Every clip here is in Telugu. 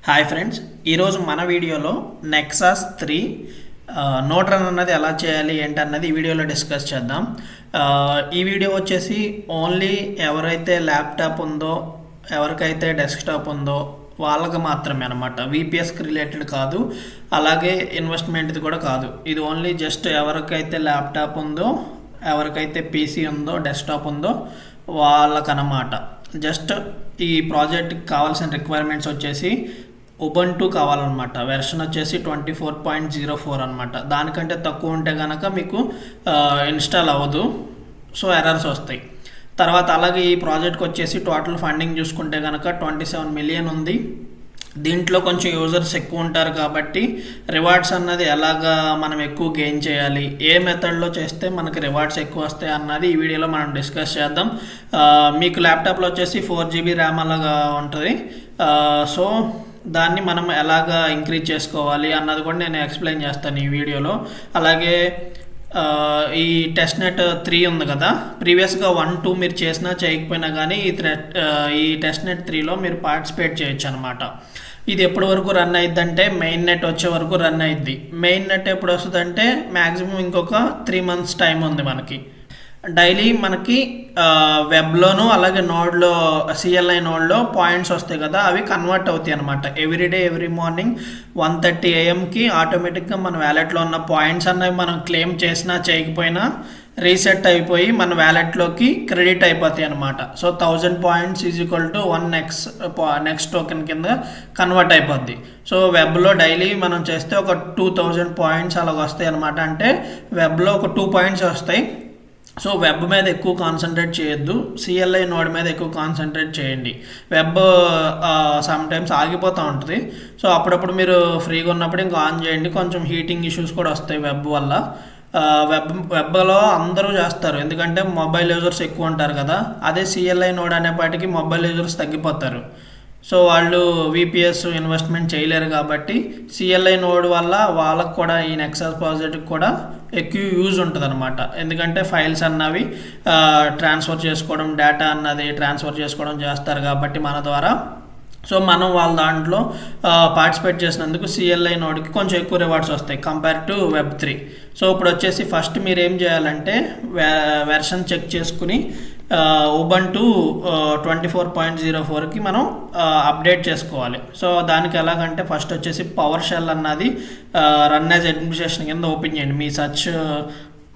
హాయ్ ఫ్రెండ్స్, ఈరోజు మన వీడియోలో నెక్సాస్ 3 నోట్ రన్ అన్నది ఎలా చేయాలి ఏంటన్నది ఈ వీడియోలో డిస్కస్ చేద్దాం. ఈ వీడియో వచ్చేసి ఓన్లీ ఎవరైతే ల్యాప్టాప్ ఉందో, ఎవరికైతే డెస్క్టాప్ ఉందో వాళ్ళకి మాత్రమే అనమాట. విపిఎస్కి రిలేటెడ్ కాదు, అలాగే ఇన్వెస్ట్మెంట్ది కూడా కాదు. ఇది ఓన్లీ జస్ట్ ఎవరికైతే ల్యాప్టాప్ ఉందో, ఎవరికైతే పీసీ ఉందో, డెస్క్టాప్ ఉందో వాళ్ళకనమాట. జస్ట్ ఈ ప్రాజెక్ట్కి కావాల్సిన రిక్వైర్మెంట్స్ వచ్చేసి ఉబంటు కావాలన్నమాట. వెర్షన్ వచ్చేసి 24.04 అనమాట. దానికంటే తక్కువ ఉంటే కనుక మీకు ఇన్స్టాల్ అవ్వదు, సో ఎర్రర్స్ వస్తాయి. తర్వాత అలాగే ఈ ప్రాజెక్ట్కి వచ్చేసి టోటల్ ఫండింగ్ చూసుకుంటే కనుక 27 మిలియన్ ఉంది. దీంట్లో కొంచెం యూజర్స్ ఎక్కువ ఉంటారు కాబట్టి రివార్డ్స్ అన్నది ఎలాగా మనం ఎక్కువ గెయిన్ చేయాలి, ఏ మెథడ్లో చేస్తే మనకి రివార్డ్స్ ఎక్కువ వస్తాయి అన్నది ఈ వీడియోలో మనం డిస్కస్ చేద్దాం. మీకు ల్యాప్టాప్లో వచ్చేసి 4 GB ర్యామ్ అలాగా ఉంటుంది. సో దాన్ని మనం ఎలాగా ఇంక్రీజ్ చేసుకోవాలి అన్నది కూడా నేను ఎక్స్ప్లెయిన్ చేస్తాను ఈ వీడియోలో. అలాగే ఈ టెస్ట్నెట్ 3 ఉంది కదా, ప్రీవియస్గా 1, 2 మీరు చేసినా చేయకపోయినా కానీ ఈ టెస్ట్నెట్ 3లో మీరు పార్టిసిపేట్ చేయొచ్చు అనమాట. ఇది ఎప్పటి వరకు రన్ అయిద్దంటే మెయిన్ నెట్ వచ్చే వరకు రన్ అయిద్ది. మెయిన్ నెట్ ఎప్పుడు వస్తుందంటే మ్యాక్సిమం ఇంకొక 3 months టైం ఉంది మనకి. డైలీ మనకి వెబ్లోను అలాగే నోడ్లో, సిఎల్ఐ నోడ్లో పాయింట్స్ వస్తాయి కదా, అవి కన్వర్ట్ అవుతాయి అనమాట. ఎవ్రీడే ఎవ్రీ మార్నింగ్ 1:30 AM ఆటోమేటిక్గా మన వ్యాలెట్లో ఉన్న పాయింట్స్ అన్నవి మనం క్లెయిమ్ చేసినా చేయకపోయినా రీసెట్ అయిపోయి మన వ్యాలెట్లోకి క్రెడిట్ అయిపోతాయి అనమాట. సో 1000 points = 1 నెక్స్ట్ టోకెన్ కింద కన్వర్ట్ అయిపోద్ది. సో వెబ్లో డైలీ మనం చేస్తే ఒక 2000 points అలాగ వస్తాయి అనమాట. అంటే వెబ్లో ఒక 2 points వస్తాయి. సో వెబ్ మీద ఎక్కువ కాన్సన్ట్రేట్ చేయొద్దు, సిఎల్ఐ నోడ్ మీద ఎక్కువ కాన్సన్ట్రేట్ చేయండి. వెబ్ సమ్టైమ్స్ ఆగిపోతూ ఉంటుంది. సో అప్పుడప్పుడు మీరు ఫ్రీగా ఉన్నప్పుడు ఇంకా ఆన్ చేయండి. కొంచెం హీటింగ్ ఇష్యూస్ కూడా వస్తాయి వెబ్ వల్ల. వెబ్లో అందరూ చేస్తారు, ఎందుకంటే మొబైల్ యూజర్స్ ఎక్కువ ఉంటారు కదా. అదే సిఎల్ఐ నోడ్ అనేపాటికి మొబైల్ యూజర్స్ తగ్గిపోతారు. సో వాళ్ళు విపిఎస్ ఇన్వెస్ట్మెంట్ చేయలేరు కాబట్టి సిఎల్ఐ నోడ్ వల్ల వాళ్ళకు కూడా ఈ నెక్సాస్ ప్రాజెక్ట్కి కూడా ఎక్కువ యూజ్ ఉంటుంది అనమాట. ఎందుకంటే ఫైల్స్ అన్నవి ట్రాన్స్ఫర్ చేసుకోవడం, డేటా అన్నది ట్రాన్స్ఫర్ చేసుకోవడం చేస్తారు కాబట్టి మన ద్వారా. సో మనం వాళ్ళ దాంట్లో పార్టిసిపేట్ చేసినందుకు సిఎల్ఐ నోడ్కి కొంచెం ఎక్కువ రివార్డ్స్ వస్తాయి కంపేర్ టు వెబ్3. సో ఇప్పుడు వచ్చేసి ఫస్ట్ మీరు ఏం చేయాలంటే వెర్షన్ చెక్ చేసుకుని ఉబంటు 24.04కి మనం అప్డేట్ చేసుకోవాలి. సో దానికి ఎలాగంటే ఫస్ట్ వచ్చేసి పవర్ షెల్ అన్నది రన్ యాజ్ అడ్మినిస్ట్రేషన్ కింద ఓపెన్ చేయండి.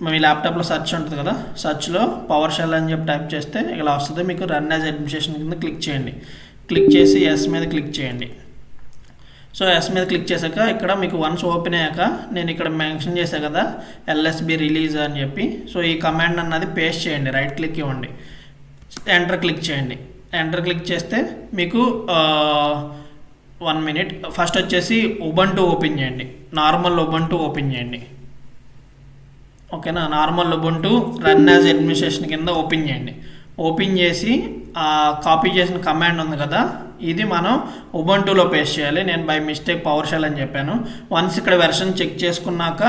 మీ ల్యాప్టాప్లో సెర్చ్ ఉంటుంది కదా, సెర్చ్లో పవర్ షెల్ అని చెప్పి టైప్ చేస్తే ఇలా వస్తుంది. మీకు రన్ యాజ్ అడ్మినిస్ట్రేషన్ కింద క్లిక్ చేయండి. క్లిక్ చేసి ఎస్ మీద క్లిక్ చేయండి. సో ఎస్ మీద క్లిక్ చేశాక ఇక్కడ మీకు వన్స్ ఓపెన్ అయ్యాక నేను ఇక్కడ మెన్షన్ చేశాను కదా ఎల్ఎస్బి రిలీజ్ అని చెప్పి. సో ఈ కమాండ్ అన్నది పేస్ట్ చేయండి, రైట్ క్లిక్ ఇవ్వండి, ఎంటర్ క్లిక్ చేయండి. ఎంటర్ క్లిక్ చేస్తే మీకు 1 minute ఫస్ట్ వచ్చేసి ఉబంటు ఓపెన్ చేయండి, నార్మల్ ఉబంటు ఓపెన్ చేయండి. ఓకేనా, normal Ubuntu run as administration కింద ఓపెన్ చేయండి. ఓపెన్ చేసి కాపీ చేసిన కమాండ్ ఉంది కదా, ఇది మనం ఉబంటులో పేస్ట్ చేయాలి. నేను బై మిస్టేక్ పవర్ షెల్ అని చెప్పాను. వన్స్ ఇక్కడ వెర్షన్ చెక్ చేసుకున్నాక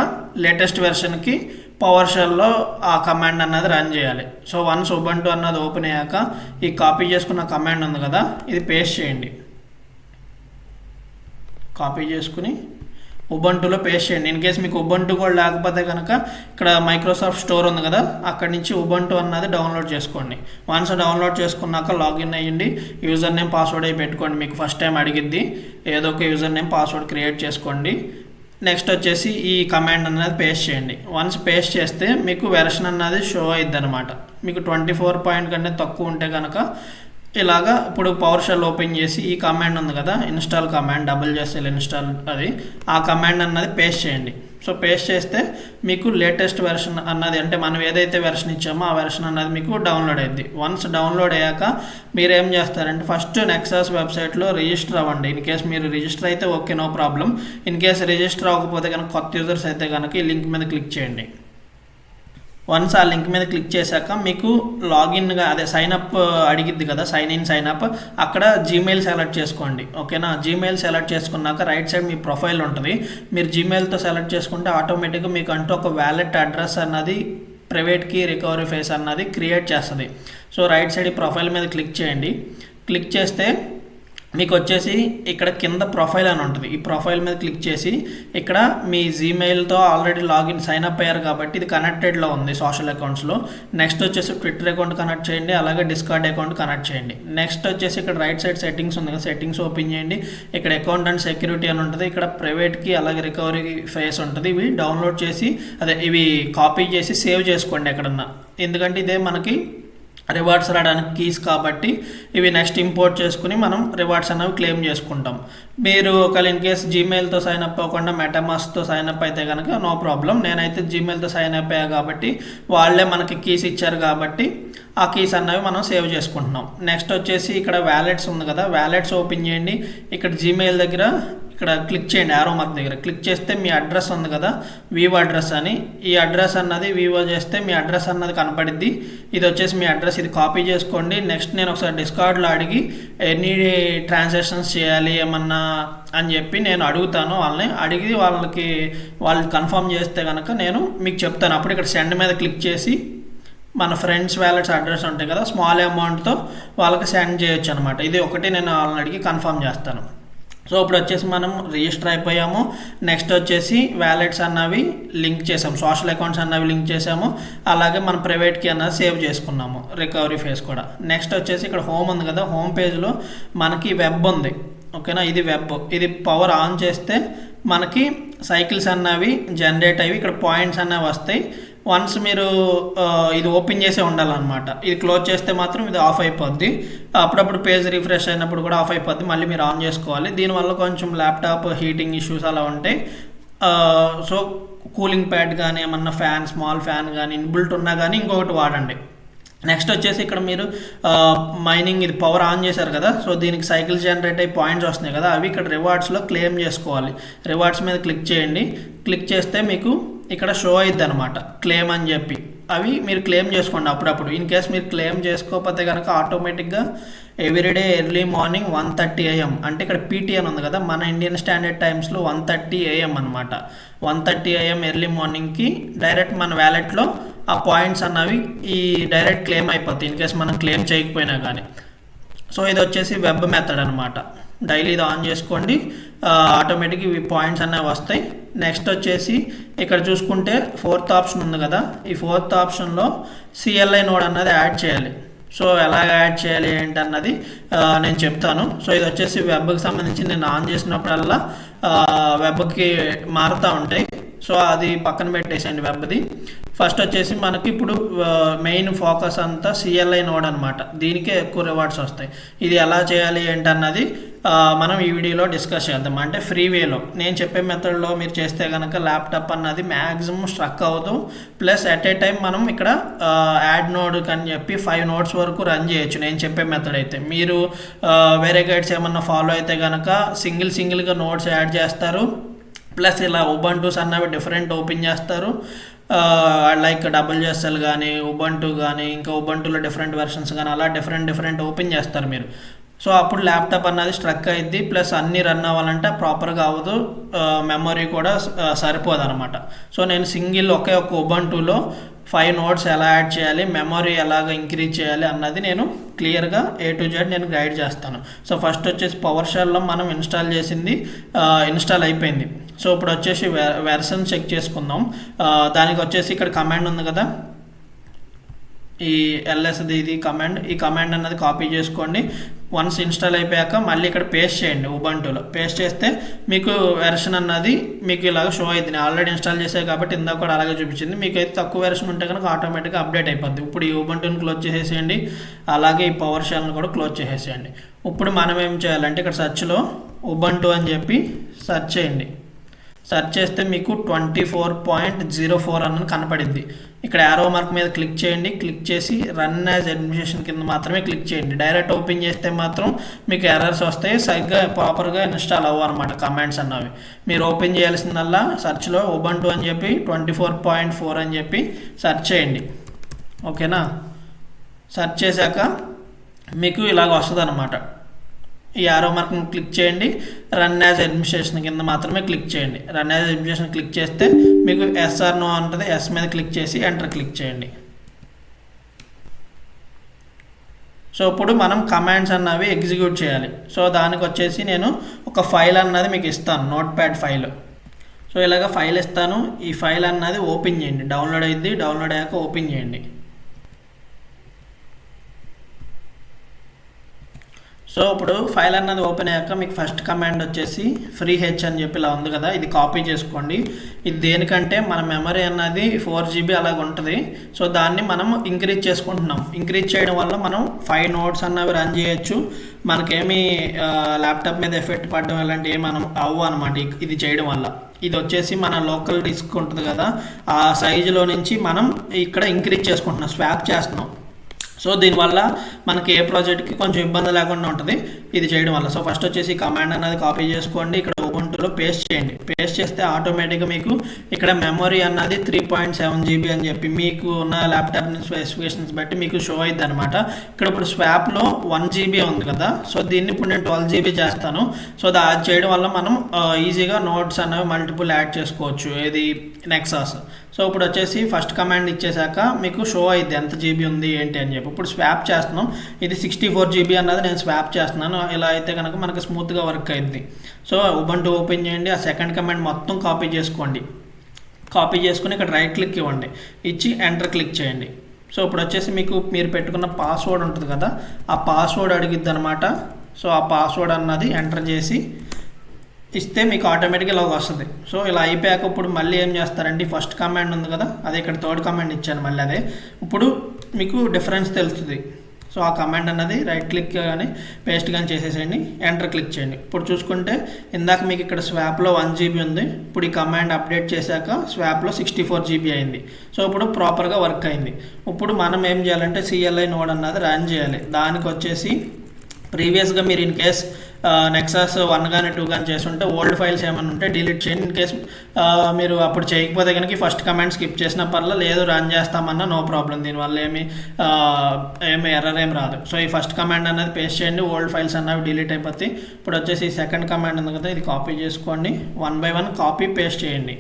లేటెస్ట్ వెర్షన్కి పవర్ షెల్లో ఆ కమాండ్ అన్నది రన్ చేయాలి. సో వన్స్ ఉబంటు అన్నది ఓపెన్ అయ్యాక ఈ కాపీ చేసుకున్న కమాండ్ ఉంది కదా, ఇది పేస్ట్ చేయండి. కాపీ చేసుకుని ఉబంటులో పేస్ట్ చేయండి. ఇన్ కేస్ మీకు ఉబంటు కూడా లేకపోతే కనుక ఇక్కడ మైక్రోసాఫ్ట్ స్టోర్ ఉంది కదా, అక్కడి నుంచి ఉబంటు అన్నది డౌన్లోడ్ చేసుకోండి. వన్స్ డౌన్లోడ్ చేసుకున్నాక లాగిన్ అయ్యండి. యూజర్ నేమ్ పాస్వర్డ్ అయి పెట్టుకోండి. మీకు ఫస్ట్ టైం అడిగిద్ది, ఏదో ఒక యూజర్ నేమ్ పాస్వర్డ్ క్రియేట్ చేసుకోండి. నెక్స్ట్ వచ్చేసి ఈ కమాండ్ అన్నది పేస్ట్ చేయండి. వన్స్ పేస్ట్ చేస్తే మీకు వెర్షన్ అన్నది షో అయిద్ది అనమాట. మీకు 24 point కంటే తక్కువ ఉంటే కనుక ఇలాగా ఇప్పుడు పవర్ షెల్ ఓపెన్ చేసి ఈ కమాండ్ ఉంది కదా, ఇన్స్టాల్ కమాండ్, WSL ఇన్స్టాల్, అది ఆ కమాండ్ అన్నది పేస్ట్ చేయండి. సో పేస్ట్ చేస్తే మీకు లేటెస్ట్ వెర్షన్ అన్నది, అంటే మనం ఏదైతే వెర్షన్ ఇచ్చామో ఆ వెర్షన్ అన్నది మీకు డౌన్లోడ్ అయ్యింది. వన్స్ డౌన్లోడ్ అయ్యాక మీరు ఏం చేస్తారంటే ఫస్ట్ నెక్సాస్ వెబ్సైట్లో రిజిస్టర్ అవ్వండి. ఇన్ కేస్ మీరు రిజిస్టర్ అయితే okay, no problem. In case register అవ్వకపోతే కనుక కొత్త యూజర్స్ అయితే కనుక ఈ లింక్ మీద క్లిక్ చేయండి. వన్స్ ఆ లింక్ మీద క్లిక్ చేశాక మీకు లాగిన్గా అదే సైన్అప్ అడిగిద్ది కదా, సైన్ అప్, అక్కడ జీమెయిల్ సెలెక్ట్ చేసుకోండి. ఓకేనా, జీమెయిల్ సెలెక్ట్ చేసుకున్నాక రైట్ సైడ్ మీ ప్రొఫైల్ ఉంటుంది. మీరు జీమెయిల్తో సెలెక్ట్ చేసుకుంటే ఆటోమేటిక్గా మీకు అంటూ ఒక వ్యాలెట్ అడ్రస్ అన్నది, ప్రైవేట్ కీ రికవరీ ఫేస్ అన్నది క్రియేట్ చేస్తుంది. సో రైట్ సైడ్ ఈ ప్రొఫైల్ మీద క్లిక్ చేయండి. క్లిక్ చేస్తే మీకు వచ్చేసి ఇక్కడ కింద ప్రొఫైల్ అని ఉంటుంది. ఈ ప్రొఫైల్ మీద క్లిక్ చేసి ఇక్కడ మీ జీమెయిల్తో ఆల్రెడీ లాగిన్ సైన్ అప్ అయ్యారు కాబట్టి ఇది కనెక్టెడ్లో ఉంది సోషల్ అకౌంట్స్లో. నెక్స్ట్ వచ్చేసి ట్విట్టర్ అకౌంట్ కనెక్ట్ చేయండి, అలాగే డిస్కార్డ్ అకౌంట్ కనెక్ట్ చేయండి. నెక్స్ట్ వచ్చేసి ఇక్కడ రైట్ సైడ్ సెట్టింగ్స్ ఉంది కదా, సెట్టింగ్స్ ఓపెన్ చేయండి. ఇక్కడ అకౌంట్ అండ్ సెక్యూరిటీ అని ఉంటుంది. ఇక్కడ ప్రైవేట్కి అలాగే రికవరీ ఫేస్ ఉంటుంది. ఇవి డౌన్లోడ్ చేసి ఇవి కాపీ చేసి సేవ్ చేసుకోండి ఎక్కడన్నా, ఎందుకంటే ఇదే మనకి రివార్డ్స్ రావడానికి కీస్ కాబట్టి ఇవి నెక్స్ట్ ఇంపోర్ట్ చేసుకుని మనం రివార్డ్స్ అనేవి క్లెయిమ్ చేసుకుంటాం. మీరు ఒకవేళ ఇన్ కేస్ జీమెయిల్తో సైన్ అప్ అవ్వకుండా మెటామాస్క్తో సైన్ అప్ అయితే కనుక నో ప్రాబ్లం. నేనైతే జీమెయిల్తో సైన్ అప్ అయ్యా కాబట్టి వాళ్ళే మనకి కీస్ ఇచ్చారు కాబట్టి ఆ కీస్ అన్నవి మనం సేవ్ చేసుకుంటున్నాం. నెక్స్ట్ వచ్చేసి ఇక్కడ వ్యాలెట్స్ ఉంది కదా, వ్యాలెట్స్ ఓపెన్ చేయండి. ఇక్కడ జీమెయిల్ దగ్గర ఇక్కడ క్లిక్ చేయండి, యారో మార్క్ దగ్గర క్లిక్ చేస్తే మీ అడ్రస్ ఉంది కదా, వివో అడ్రస్ అని. ఈ అడ్రస్ అన్నది వివో చేస్తే మీ అడ్రస్ అన్నది కనపడిద్ది. ఇది వచ్చేసి మీ అడ్రస్, ఇది కాపీ చేసుకోండి. నెక్స్ట్ నేను ఒకసారి డిస్కార్డ్లో అడిగి ఎన్ని ట్రాన్సాక్షన్స్ చేయాలి ఏమన్నా అని చెప్పి నేను అడుగుతాను. వాళ్ళని అడిగి వాళ్ళు కన్ఫర్మ్ చేస్తే కనుక నేను మీకు చెప్తాను. అప్పుడు ఇక్కడ సెండ్ మీద క్లిక్ చేసి మన ఫ్రెండ్స్ వ్యాలెట్స్ అడ్రస్ ఉంటాయి కదా, స్మాల్ అమౌంట్తో వాళ్ళకి సెండ్ చేయొచ్చు అనమాట. ఇది ఒకటి నేను వాళ్ళని అడిగి కన్ఫర్మ్ చేస్తాను. సో ఇప్పుడు వచ్చేసి మనం రిజిస్టర్ అయిపోయాము. నెక్స్ట్ వచ్చేసి వ్యాలెట్స్ అన్నవి లింక్ చేసాము, సోషల్ అకౌంట్స్ అన్నవి లింక్ చేసాము, అలాగే మన ప్రైవేట్కి అన్నది సేవ్ చేసుకున్నాము, రికవరీ ఫేస్ కూడా. నెక్స్ట్ వచ్చేసి ఇక్కడ హోమ్ ఉంది కదా, హోమ్ పేజ్లో మనకి వెబ్ ఉంది, ఓకేనా. ఇది వెబ్, ఇది పవర్ ఆన్ చేస్తే మనకి సైకిల్స్ అన్నవి జనరేట్ అయ్యి ఇక్కడ పాయింట్స్ అన్నవి వస్తాయి. వన్స్ మీరు ఇది ఓపెన్ చేసే ఉండాలన్నమాట. ఇది క్లోజ్ చేస్తే మాత్రం ఇది ఆఫ్ అయిపోద్ది. అప్పుడప్పుడు పేజ్ రిఫ్రెష్ అయినప్పుడు కూడా ఆఫ్ అయిపోద్ది, మళ్ళీ మీరు ఆన్ చేసుకోవాలి. దీనివల్ల కొంచెం ల్యాప్టాప్ హీటింగ్ ఇష్యూస్ అలా ఉంటాయి. సో కూలింగ్ ప్యాడ్ కానీ ఏమన్నా ఫ్యాన్, స్మాల్ ఫ్యాన్ కానీ ఇన్బిల్ట్ ఉన్నా కానీ ఇంకొకటి వాడండి. నెక్స్ట్ వచ్చేసి ఇక్కడ మీరు మైనింగ్, ఇది పవర్ ఆన్ చేశారు కదా, సో దీనికి సైకిల్ జనరేట్ అయ్యి పాయింట్స్ వస్తున్నాయి కదా, అవి ఇక్కడ రివార్డ్స్లో క్లెయిమ్ చేసుకోవాలి. రివార్డ్స్ మీద క్లిక్ చేయండి. క్లిక్ చేస్తే మీకు ఇక్కడ షో అయిద్ది అనమాట క్లెయిమ్ అని చెప్పి. అవి మీరు క్లెయిమ్ చేసుకోండి అప్పుడప్పుడు. ఇన్ కేస్ మీరు క్లెయిమ్ చేసుకోకపోతే కనుక ఆటోమేటిక్గా ఎవ్రీడే ఎర్లీ మార్నింగ్ 1:30 AM, అంటే ఇక్కడ పీటీ అని ఉంది కదా, మన ఇండియన్ స్టాండర్డ్ టైమ్స్లో 1:30 AM అనమాట. 1:30 AM ఎర్లీ మార్నింగ్కి డైరెక్ట్ మన వ్యాలెట్లో ఆ పాయింట్స్ అన్నవి ఈ డైరెక్ట్ క్లెయిమ్ అయిపోతాయి, ఇన్ కేస్ మనం క్లెయిమ్ చేయకపోయినా కానీ. సో ఇది వచ్చేసి వెబ్ మెథడ్ అనమాట. డైలీ ఇది ఆన్ చేసుకోండి, ఆటోమేటిక్గా ఇవి పాయింట్స్ అనేవి వస్తాయి. నెక్స్ట్ వచ్చేసి ఇక్కడ చూసుకుంటే 4th ఆప్షన్ ఉంది కదా, ఈ 4th ఆప్షన్లో CLI నోడ్ అన్నది యాడ్ చేయాలి. సో ఎలా యాడ్ చేయాలి ఏంటన్నది నేను చెప్తాను. సో ఇది వచ్చేసి వెబ్కి సంబంధించి నేను ఆన్ చేసినప్పుడల్లా వెబ్కి మారుతూ ఉంటాయి. సో అది పక్కన పెట్టేసేయండి వెబ్ది. ఫస్ట్ వచ్చేసి మనకి ఇప్పుడు మెయిన్ ఫోకస్ అంతా CLI నోడ్ అనమాట, దీనికే ఎక్కువ రివార్డ్స్ వస్తాయి. ఇది ఎలా చేయాలి ఏంటన్నది మనం ఈ వీడియోలో డిస్కస్ చేద్దాం. అంటే ఫ్రీ వేలో నేను చెప్పే మెథడ్లో మీరు చేస్తే కనుక ల్యాప్టాప్ అన్నది మ్యాక్సిమం స్ట్రక్ అవ్వదు. ప్లస్ ఎట్ ఏ టైం మనం ఇక్కడ యాడ్ నోడ్ అని చెప్పి 5 నోడ్స్ వరకు రన్ చేయొచ్చు నేను చెప్పే మెథడ్ అయితే. మీరు వేరే గైడ్స్ ఏమన్నా ఫాలో అయితే కనుక సింగిల్గా నోడ్స్ యాడ్ చేస్తారు. ప్లస్ ఇలా ఉబంటూస్ అన్నవి డిఫరెంట్ ఓపెన్ చేస్తారు, లైక్ WSL కానీ ఉబంటూ కానీ ఇంకా ఉబంటూలో డిఫరెంట్ వెర్షన్స్ కానీ అలా డిఫరెంట్ ఓపెన్ చేస్తారు మీరు. సో అప్పుడు ల్యాప్టాప్ అన్నది స్ట్రక్ అయ్యిద్ది. ప్లస్ అన్నీ రన్ అవ్వాలంటే ప్రాపర్గా అవ్వదు, మెమొరీ కూడా సరిపోదు అనమాట. సో నేను ఒకే ఒక ఉబంటూలో 5 నోడ్స్ ఎలా యాడ్ చేయాలి, మెమొరీ ఎలాగ ఇంక్రీజ్ చేయాలి అన్నది నేను క్లియర్గా A to Z నేను గైడ్ చేస్తాను. సో ఫస్ట్ వచ్చేసి పవర్ షెల్లో మనం ఇన్స్టాల్ చేసింది ఇన్స్టాల్ అయిపోయింది. సో ఇప్పుడు వచ్చేసి వెర్షన్ చెక్ చేసుకుందాం. దానికి వచ్చేసి ఇక్కడ కమాండ్ ఉంది కదా, ఈ LSది ఇది కమాండ్, ఈ కమాండ్ అన్నది కాపీ చేసుకోండి. వన్స్ ఇన్స్టాల్ అయిపోయాక మళ్ళీ ఇక్కడ పేస్ట్ చేయండి. ఉబంటూలో పేస్ట్ చేస్తే మీకు వెర్షన్ అన్నది మీకు ఇలాగ షో అయింది. నేను ఆల్రెడీ ఇన్స్టాల్ చేసాను కాబట్టి ఇందాక కూడా అలాగే చూపించింది. మీకు అయితే తక్కువ వెర్షన్ ఉంటే కనుక ఆటోమేటిక్గా అప్డేట్ అయిపోద్ది. ఇప్పుడు ఈ ఉబంటూని క్లోజ్ చేసేసేయండి, అలాగే ఈ పవర్ షెల్ని కూడా క్లోజ్ చేసేసేయండి. ఇప్పుడు మనం ఏం చేయాలంటే ఇక్కడ సెర్చ్లో ఉబంటూ అని చెప్పి సెర్చ్ చేయండి. సెర్చ్ చేస్తే మీకు 24.04 అని కనపడింది. ఇక్కడ యారో మార్క్ మీద క్లిక్ చేయండి. క్లిక్ చేసి రన్ యాజ్ అడ్మినిస్ట్రేషన్ కింద మాత్రమే క్లిక్ చేయండి. డైరెక్ట్ ఓపెన్ చేస్తే మాత్రం మీకు ఎర్రర్స్ వస్తాయి, సరిగ్గా ప్రాపర్గా ఇన్స్టాల్ అవ్వ అనమాట కమాండ్స్ అన్నవి. మీరు ఓపెన్ చేయాల్సిందల్లా సెర్చ్లో ఉబంటూ అని చెప్పి 24.4 అని చెప్పి సెర్చ్ చేయండి, ఓకేనా. సెర్చ్ చేశాక మీకు ఇలాగ వస్తుంది అనమాట. ఈ యారో మార్క్ని క్లిక్ చేయండి, రన్ యాజ్ అడ్మినిస్ట్రేషన్ కింద మాత్రమే క్లిక్ చేయండి. రన్ యాజ్ అడ్మినిస్ట్రేషన్ క్లిక్ చేస్తే మీకు ఎస్ ఆర్ నో ఉంటుంది. ఎస్ మీద క్లిక్ చేసి ఎంటర్ క్లిక్ చేయండి. సో ఇప్పుడు మనం కమాండ్స్ అన్నవి ఎగ్జిక్యూట్ చేయాలి. సో దానికి వచ్చేసి నేను ఒక ఫైల్ అన్నది మీకు ఇస్తాను, నోట్ప్యాడ్ ఫైల్. సో ఇలాగ ఫైల్ ఇస్తాను. ఈ ఫైల్ అన్నది ఓపెన్ చేయండి. డౌన్లోడ్ అయ్యింది. డౌన్లోడ్ అయ్యాక ఓపెన్ చేయండి. సో ఇప్పుడు ఫైల్ అన్నది ఓపెన్ అయ్యాక మీకు ఫస్ట్ కమాండ్ వచ్చేసి ఫ్రీ హెచ్ అని చెప్పి ఇలా ఉంది కదా, ఇది కాపీ చేసుకోండి. ఇది దేనికంటే మన మెమరీ అన్నది 4 GB అలాగ ఉంటుంది. సో దాన్ని మనం ఇంక్రీజ్ చేసుకుంటున్నాం. ఇంక్రీజ్ చేయడం వల్ల మనం 5 నోట్స్ అన్నవి రన్ చేయొచ్చు. మనకేమి ల్యాప్టాప్ మీద ఎఫెక్ట్ పడడం ఇలాంటివి మనం అవ్వు అనమాట ఇది చేయడం వల్ల. ఇది వచ్చేసి మన లోకల్ డిస్క్ ఉంటుంది కదా, ఆ సైజులో నుంచి మనం ఇక్కడ ఇంక్రీజ్ చేసుకుంటున్నాం, స్వాప్ చేస్తున్నాం. సో దీనివల్ల మనకి ఏ ప్రాజెక్ట్కి కొంచెం ఇబ్బంది లేకుండా ఉంటుంది ఇది చేయడం వల్ల. సో ఫస్ట్ వచ్చేసి కమాండ్ అనేది కాపీ చేసుకోండి. ఇక్కడ ఉబుంటులో పేస్ట్ చేయండి. పేస్ట్ చేస్తే ఆటోమేటిక్గా మీకు ఇక్కడ మెమరీ అన్నది 3.7 GB అని చెప్పి మీకు ఉన్న ల్యాప్టాప్ స్పెసిఫికేషన్స్ బట్టి మీకు షో అయింది అనమాట. ఇక్కడ ఇప్పుడు స్వాప్లో 1 GB ఉంది కదా, సో దీన్ని ఇప్పుడు నేను 12 GB చేస్తాను. సో అది చేయడం వల్ల మనం ఈజీగా నోట్స్ అనేవి మల్టిపుల్ యాడ్ చేసుకోవచ్చు, ఏది నెక్సాస్. సో ఇప్పుడు వచ్చేసి ఫస్ట్ కమాండ్ ఇచ్చేసాక మీకు షో అయింది ఎంత జీబీ ఉంది ఏంటి అని చెప్పి. ఇప్పుడు స్వాప్ చేస్తున్నాం. ఇది 64 GB అన్నది నేను స్వాప్ చేస్తున్నాను. ఇలా అయితే కనుక మనకు స్మూత్గా వర్క్ అయింది. సో ఉబుంటు ఓపెన్ చేయండి. ఆ సెకండ్ కమాండ్ మొత్తం కాపీ చేసుకోండి. కాపీ చేసుకుని ఇక్కడ రైట్ క్లిక్ ఇవ్వండి, ఇచ్చి ఎంటర్ క్లిక్ చేయండి. సో ఇప్పుడు వచ్చేసి మీకు మీరు పెట్టుకున్న పాస్వర్డ్ ఉంటుంది కదా, ఆ పాస్వర్డ్ అడిగిద్ది అనమాట. సో ఆ పాస్వర్డ్ అన్నది ఎంటర్ చేసి ఇస్తే మీకు ఆటోమేటిక్గా ఇలా వస్తుంది. సో ఇలా అయిపోయాక ఇప్పుడు మళ్ళీ ఏం చేస్తారంటే ఫస్ట్ కమాండ్ ఉంది కదా, అదే ఇక్కడ థర్డ్ కమాండ్ ఇచ్చాను మళ్ళీ అదే. ఇప్పుడు మీకు డిఫరెన్స్ తెలుస్తుంది. సో ఆ కమాండ్ అన్నది రైట్ క్లిక్ కానీ పేస్ట్ కానీ చేసేసేయండి, ఎంటర్ క్లిక్ చేయండి. ఇప్పుడు చూసుకుంటే ఇందాక మీకు ఇక్కడ స్వాప్లో 1 GB ఉంది. ఇప్పుడు ఈ కమాండ్ అప్డేట్ చేశాక స్వాప్లో 64 GB అయింది. సో ఇప్పుడు ప్రాపర్గా వర్క్ అయింది. ఇప్పుడు మనం ఏం చేయాలంటే CLI నోడ్ అన్నది రన్ చేయాలి. దానికి వచ్చేసి ప్రీవియస్గా మీరు ఇన్ కేస్ నెక్సాస్ 1 కానీ 2 కానీ చేస్తుంటే ఓల్డ్ ఫైల్స్ ఏమైనా ఉంటే డిలీట్ చేయండి. ఇన్ కేస్ మీరు అప్పుడు చేయకపోతే కనుక ఫస్ట్ కమాండ్ స్కిప్ చేసిన పర్లేదు, లేదు రన్ చేస్తామన్నా నో ప్రాబ్లం, దీనివల్ల ఏమి ఎర్రర్ ఏం రాదు. సో ఈ ఫస్ట్ కమాండ్ అనేది పేస్ట్ చేయండి, ఓల్డ్ ఫైల్స్ అన్నవి డిలీట్ అయిపోతాయి. ఇప్పుడు వచ్చేసి సెకండ్ కమాండ్ ఉంది కదా, ఇది కాపీ చేసుకోండి. 1 by 1 కాపీ పేస్ట్ చేయండి.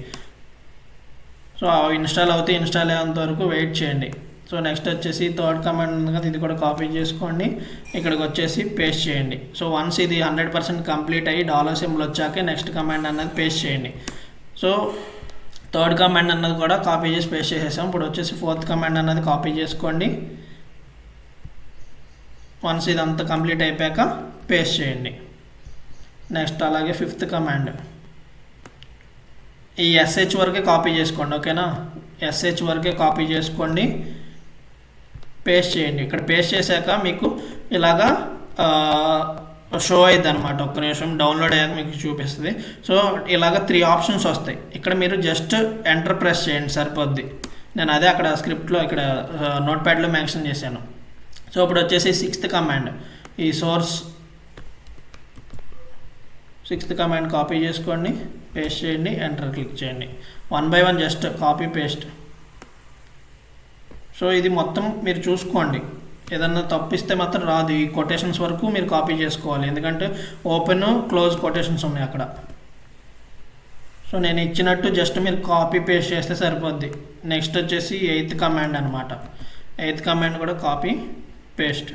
సో ఇన్స్టాల్ అవుతాయి, ఇన్స్టాల్ అయ్యేంత వరకు వెయిట్ చేయండి. సో నెక్స్ట్ వచ్చేసి థర్డ్ కమాండ్ ఉంది కదా, ఇది కూడా కాపీ చేసుకోండి. ఇక్కడికి వచ్చేసి పేస్ట్ చేయండి. సో వన్స్ ఇది 100% కంప్లీట్ అయ్యి $సింబల్ వచ్చాకే నెక్స్ట్ కమాండ్ అన్నది పేస్ట్ చేయండి. సో థర్డ్ కమాండ్ అన్నది కూడా కాపీ చేసి పేస్ట్ చేసేసాం. ఇప్పుడు వచ్చేసి ఫోర్త్ కమాండ్ అన్నది కాపీ చేసుకోండి. వన్స్ ఇదంతా కంప్లీట్ అయిపోయాక పేస్ట్ చేయండి. నెక్స్ట్ అలాగే ఫిఫ్త్ కమాండ్ ఈ SH వరకే కాపీ చేసుకోండి, ఓకేనా. SH వరకే కాపీ చేసుకోండి, పేస్ట్ చేయండి. ఇక్కడ పేస్ట్ చేశాక మీకు ఇలాగా షో అయ్యిద్ది అనమాట. ఒక్క నిమిషం డౌన్లోడ్ అయ్యాక మీకు చూపిస్తుంది. సో ఇలాగ 3 ఆప్షన్స్ వస్తాయి. ఇక్కడ మీరు జస్ట్ ఎంటర్ ప్రెస్ చేయండి సరిపోద్ది. నేను అదే అక్కడ స్క్రిప్ట్లో ఇక్కడ నోట్ప్యాడ్లో మెన్షన్ చేశాను. సో ఇప్పుడు వచ్చేసి సిక్స్త్ కమాండ్, ఈ సోర్స్ 6th కమాండ్ కాపీ చేసుకోండి, పేస్ట్ చేయండి, ఎంటర్ క్లిక్ చేయండి. 1 by 1 just copy paste. So ఇది మొత్తం మీరు చూసుకోండి, ఏదన్నా తప్పిస్తే మాత్రం రాదు. ఈ కొటేషన్స్ వరకు మీరు కాపీ చేసుకోవాలి, ఎందుకంటే ఓపెన్ క్లోజ్ కొటేషన్స్ ఉన్నాయి అక్కడ. సో నేను ఇచ్చినట్టు జస్ట్ మీరు కాపీ పేస్ట్ చేస్తే సరిపోద్ది. నెక్స్ట్ వచ్చేసి 8th కమాండ్ అనమాట. 8th కమాండ్ కూడా కాపీ పేస్ట్,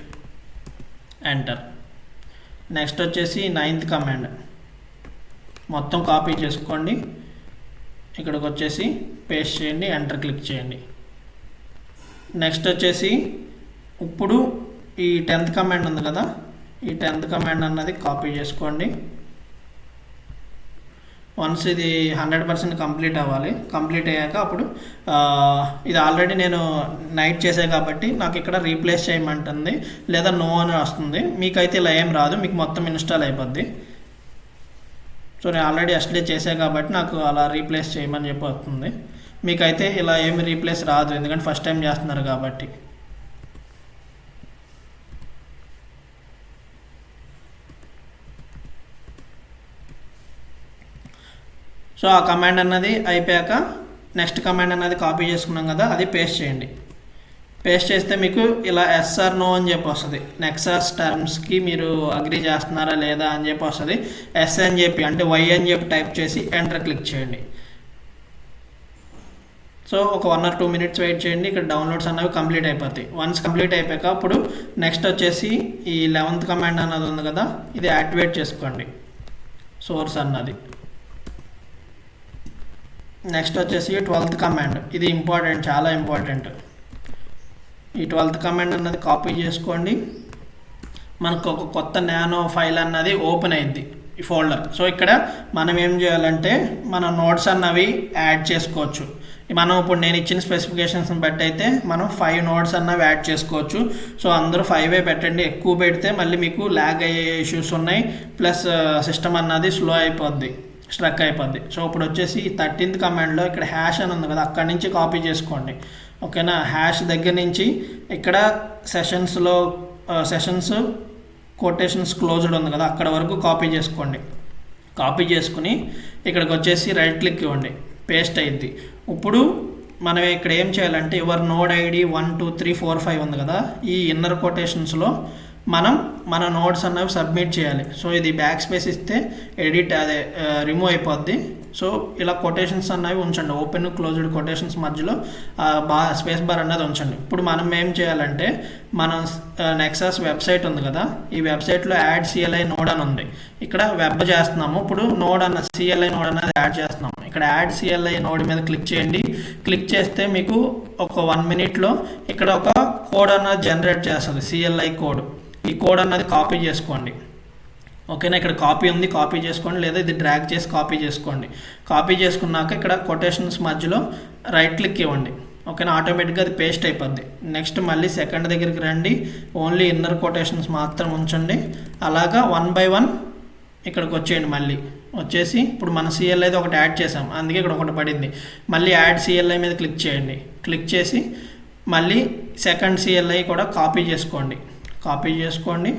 ఎంటర్. నెక్స్ట్ వచ్చేసి 9th కమాండ్ మొత్తం కాపీ చేసుకోండి, ఇక్కడికి వచ్చేసి పేస్ట్ చేయండి, ఎంటర్ క్లిక్ చేయండి. నెక్స్ట్ వచ్చేసి ఇప్పుడు ఈ 10th కమాండ్ ఉంది కదా, ఈ 10th కమాండ్ అన్నది కాపీ చేసుకోండి. వన్స్ ఇది 100% కంప్లీట్ అవ్వాలి. కంప్లీట్ అయ్యాక అప్పుడు ఇది ఆల్రెడీ నేను నైట్ చేసే కాబట్టి నాకు ఇక్కడ రీప్లేస్ చేయమంటుంది, లేదా నో అని వస్తుంది. మీకైతే ఇలా ఏం రాదు, మీకు మొత్తం ఇన్స్టాల్ అయిపోద్ది. సో నేను ఆల్రెడీ ఎస్టర్డే చేసే కాబట్టి నాకు అలా రీప్లేస్ చేయమని చెప్పి వస్తుంది. మీకైతే ఇలా ఏమి రీప్లేస్ రాదు, ఎందుకంటే ఫస్ట్ టైం చేస్తున్నారు కాబట్టి. సో ఆ కమాండ్ అన్నది అయిపోయాక నెక్స్ట్ కమాండ్ అన్నది కాపీ చేసుకున్నాం కదా, అది పేస్ట్ చేయండి. పేస్ట్ చేస్తే మీకు ఇలా ఎస్ ఆర్ నో అని చెప్పి వస్తుంది. నెక్సాస్ టర్మ్స్కి మీరు అగ్రీ చేస్తున్నారా లేదా అని చెప్పి వస్తుంది. ఎస్ అని చెప్పి అంటే వై అని చెప్పి టైప్ చేసి ఎంటర్ క్లిక్ చేయండి. సో ఒక 1 or 2 minutes వెయిట్ చేయండి. ఇక్కడ డౌన్లోడ్స్ అన్నవి కంప్లీట్ అయిపోతాయి. వన్స్ కంప్లీట్ అయిపోయాక అప్పుడు నెక్స్ట్ వచ్చేసి ఈ 11th కమాండ్ అన్నది ఉంది కదా, ఇది యాక్టివేట్ చేసుకోండి, సోర్స్ అన్నది. నెక్స్ట్ వచ్చేసి 12th కమాండ్, ఇది ఇంపార్టెంట్, చాలా ఇంపార్టెంట్. ఈ 12th కమాండ్ అన్నది కాపీ చేసుకోండి. మనకు ఒక కొత్త నానో ఫైల్ అన్నది ఓపెన్ అయింది ఈ ఫోల్డర్. సో ఇక్కడ మనం ఏం చేయాలంటే మన నోట్స్ అన్నవి యాడ్ చేసుకోవచ్చు. మనం ఇప్పుడు నేను ఇచ్చిన స్పెసిఫికేషన్స్ని బట్టి అయితే మనం 5 నోట్స్ అన్నవి యాడ్ చేసుకోవచ్చు. సో అందరూ 5 పెట్టండి. ఎక్కువ పెడితే మళ్ళీ మీకు ల్యాగ్ అయ్యే ఇష్యూస్ ఉన్నాయి, ప్లస్ సిస్టమ్ అన్నది స్లో అయిపోద్ది, స్ట్రక్ అయిపోద్ది. సో ఇప్పుడు వచ్చేసి ఈ 13th కమాండ్లో ఇక్కడ హ్యాష్ అని ఉంది కదా, అక్కడి నుంచి కాపీ చేసుకోండి. ఓకేనా, హ్యాష్ దగ్గర నుంచి ఇక్కడ సెషన్స్ కొటేషన్స్ క్లోజ్డ్ ఉంది కదా, అక్కడ వరకు కాపీ చేసుకోండి. కాపీ చేసుకుని ఇక్కడికి వచ్చేసి రైట్ క్లిక్ ఇవ్వండి, పేస్ట్ అయ్యిద్ది. ఇప్పుడు మనం ఇక్కడ ఏం చేయాలంటే యువర్ నోడ్ ఐడి 1 2 3 4 5 ఉంది కదా, ఈ ఇన్నర్ కొటేషన్స్లో మనం మన నోట్స్ అన్నవి సబ్మిట్ చేయాలి. సో ఇది బ్యాక్ స్పేస్ ఇస్తే ఎడిట్ అదే రిమూవ్ అయిపోద్ది. సో ఇలా కొటేషన్స్ అన్నవి ఉంచండి, ఓపెన్ క్లోజ్డ్ కొటేషన్స్ మధ్యలో స్పేస్ బార్ అన్నది ఉంచండి. ఇప్పుడు మనం ఏం చేయాలంటే మన నెక్సాస్ వెబ్సైట్ ఉంది కదా, ఈ వెబ్సైట్లో యాడ్ CLI నోడ్ అని ఉంది. ఇక్కడ వెబ్ చేస్తున్నాము, ఇప్పుడు నోడ్ అన్న CLI నోడ్ అన్నది యాడ్ చేస్తున్నాము. ఇక్కడ యాడ్ CLI నోడ్ మీద క్లిక్ చేయండి. క్లిక్ చేస్తే మీకు ఒక 1 minute ఇక్కడ ఒక కోడ్ అన్నది జనరేట్ చేస్తుంది, CLI కోడ్. ఈ కోడ్ అన్నది కాపీ చేసుకోండి. ఓకేనా, ఇక్కడ కాపీ ఉంది, కాపీ చేసుకోండి, లేదా ఇది డ్రాగ్ చేసి కాపీ చేసుకోండి. కాపీ చేసుకున్నాక ఇక్కడ కొటేషన్స్ మధ్యలో రైట్ క్లిక్ ఇవ్వండి. ఓకేనా, ఆటోమేటిక్గా అది పేస్ట్ అయిపోద్ది. నెక్స్ట్ మళ్ళీ సెకండ్ దగ్గరికి రండి, ఓన్లీ ఇన్నర్ కొటేషన్స్ మాత్రం ఉంచండి. అలాగా 1 by 1 ఇక్కడికి వచ్చేయండి. మళ్ళీ వచ్చేసి ఇప్పుడు మన CLI ఒకటి యాడ్ చేసాం, అందుకే ఇక్కడ ఒకటి పడింది. మళ్ళీ యాడ్ CLI మీద క్లిక్ చేయండి. క్లిక్ చేసి మళ్ళీ సెకండ్ CLI కూడా కాపీ చేసుకోండి. కాపీ చేసుకోండి,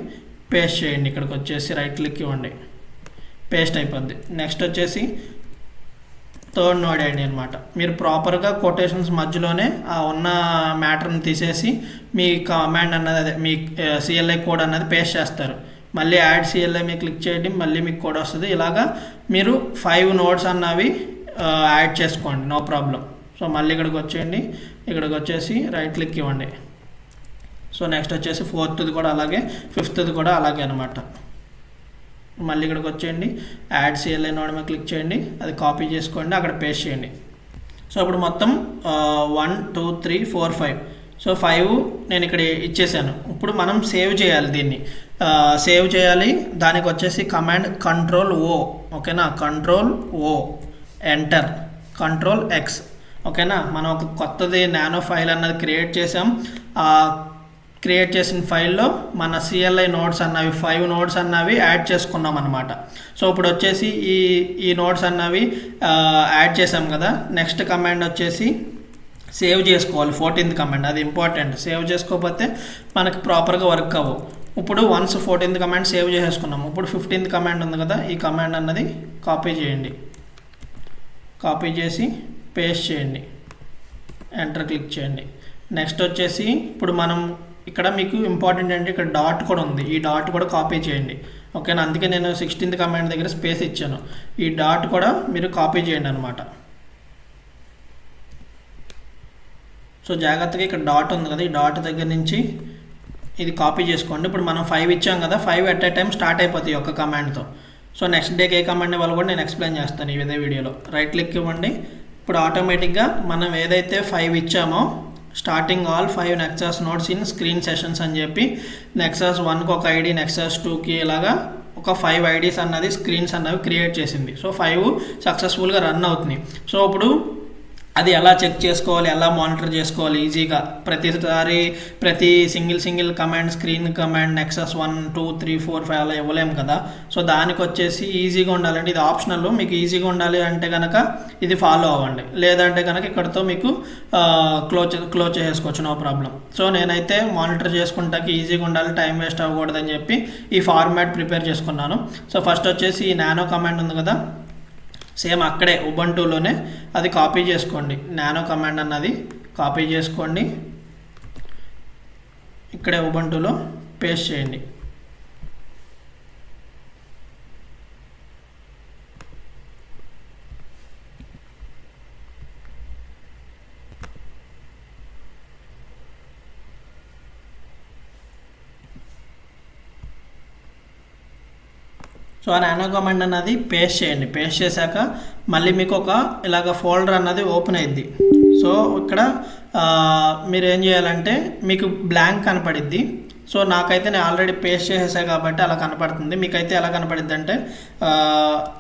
పేస్ట్ చేయండి. ఇక్కడికి వచ్చేసి రైట్ క్లిక్ ఇవ్వండి, పేస్ట్ అయిపోద్ది. నెక్స్ట్ వచ్చేసి థర్డ్ నోడ్ ఐడి అనమాట. మీరు ప్రాపర్గా కొటేషన్స్ మధ్యలోనే ఆ ఉన్న మ్యాటర్ని తీసేసి మీ కమాండ్ అన్నది అదే మీ CLI కోడ్ అన్నది పేస్ట్ చేస్తారు. మళ్ళీ యాడ్ CLI మీద క్లిక్ చేయండి, మళ్ళీ మీకు కోడ్ వస్తుంది. ఇలాగా మీరు 5 నోడ్స్ అన్నవి యాడ్ చేసుకోండి, నో ప్రాబ్లం. సో మళ్ళీ ఇక్కడికి వచ్చేయండి, ఇక్కడికి వచ్చేసి రైట్ క్లిక్ ఇవ్వండి. సో నెక్స్ట్ వచ్చేసి 4th కూడా అలాగే, 5th కూడా అలాగే అనమాట. మళ్ళీ ఇక్కడికి వచ్చేయండి, యాడ్ CLI నోడ్ మీద క్లిక్ చేయండి, అది కాపీ చేసుకోండి, అక్కడ పేస్ట్ చేయండి. సో ఇప్పుడు మొత్తం 1 2 3 4 5. సో 5 నేను ఇక్కడ ఇచ్చేసాను. ఇప్పుడు మనం సేవ్ చేయాలి, దీన్ని సేవ్ చేయాలి. దానికి వచ్చేసి కమాండ్ Ctrl+O. ఓకేనా, Ctrl+O, ఎంటర్, Ctrl+X. ఓకేనా, మనం ఒక కొత్తది నానో ఫైల్ అన్నది క్రియేట్ చేసాం. క్రియేట్ చేసిన ఫైల్లో మన CLI నోట్స్ అన్నవి 5 నోట్స్ అన్నవి యాడ్ చేసుకున్నాం అనమాట. సో ఇప్పుడు వచ్చేసి ఈ నోట్స్ అన్నవి యాడ్ చేసాం కదా. నెక్స్ట్ కమాండ్ వచ్చేసి సేవ్ చేసుకోవాలి, 14th కమాండ్, అది ఇంపార్టెంట్. సేవ్ చేసుకోకపోతే మనకి ప్రాపర్గా వర్క్ అవ్వవు. ఇప్పుడు వన్స్ 14th కమాండ్ సేవ్ చేసేసుకున్నాము. ఇప్పుడు 15th కమాండ్ ఉంది కదా, ఈ కమాండ్ అన్నది కాపీ చేయండి. కాపీ చేసి పేస్ట్ చేయండి, ఎంటర్ క్లిక్ చేయండి. నెక్స్ట్ వచ్చేసి ఇప్పుడు మనం ఇక్కడ మీకు ఇంపార్టెంట్ అంటే ఇక్కడ డాట్ కూడా ఉంది, ఈ డాట్ కూడా కాపీ చేయండి. ఓకేనా, అందుకే నేను 16th కమాండ్ దగ్గర స్పేస్ ఇచ్చాను. ఈ డాట్ కూడా మీరు కాపీ చేయండి అనమాట. సో జాగ్రత్తగా ఇక్కడ డాట్ ఉంది కదా, ఈ డాట్ దగ్గర నుంచి ఇది కాపీ చేసుకోండి. ఇప్పుడు మనం 5 ఇచ్చాం కదా, 5 ఎట్ ఏ టైం స్టార్ట్ అయిపోతాయి ఒక కమాండ్తో. సో నెక్స్ట్ డేకి ఏ కమాండ్ ఇవ్వాలి కూడా నేను ఎక్స్ప్లెయిన్ చేస్తాను ఇదే వీడియోలో. రైట్ క్లిక్ ఇవ్వండి. ఇప్పుడు ఆటోమేటిక్గా మనం ఏదైతే 5 ఇచ్చామో starting all 5 Nexus notes in screen sessions అని చెప్పి నెక్సాస్ 1కి ఒక ఐడి, నెక్సాస్ 2కి ఇలాగా ఒక 5 IDs అన్నది స్క్రీన్స్ అన్నవి క్రియేట్ చేసింది. సో 5 సక్సెస్ఫుల్గా రన్ అవుతున్నాయి. సో ఇప్పుడు అది ఎలా చెక్ చేసుకోవాలి, ఎలా మానిటర్ చేసుకోవాలి ఈజీగా, ప్రతిసారి ప్రతి single command, screen command Nexus 1 2 3 4 5 అలా ఇవ్వలేము కదా. సో దానికి వచ్చేసి ఈజీగా ఉండాలంటే ఇది ఆప్షనల్. మీకు ఈజీగా ఉండాలి అంటే కనుక ఇది ఫాలో అవ్వండి, లేదంటే కనుక ఇక్కడతో మీకు క్లోజ్ చేసుకోవచ్చు, నో ప్రాబ్లం. సో నేనైతే మానిటర్ చేసుకుంటాకి ఈజీగా ఉండాలి, టైం వేస్ట్ అవ్వకూడదని చెప్పి ఈ ఫార్మాట్ ప్రిపేర్ చేసుకున్నాను. సో ఫస్ట్ వచ్చేసి ఈ నానో కమాండ్ ఉంది కదా, సేమ్ అక్కడే ఉబంటులోనే అది కాపీ చేసుకోండి. నానో కమాండ్ అన్నది కాపీ చేసుకోండి, ఇక్కడే ఉబంటులో పేస్ట్ చేయండి. సో ఆ నానో కమాండ్ అన్నది పేస్ట్ చేయండి. పేస్ట్ చేశాక మళ్ళీ మీకు ఒక ఇలాగ ఫోల్డర్ అన్నది ఓపెన్ అయ్యిద్ది. సో ఇక్కడ మీరు ఏం చేయాలంటే మీకు బ్లాంక్ కనపడిద్ది. సో నాకైతే నేను ఆల్రెడీ పేస్ట్ చేసేసా కాబట్టి అలా కనపడుతుంది. మీకైతే ఎలా కనపడిద్ది అంటే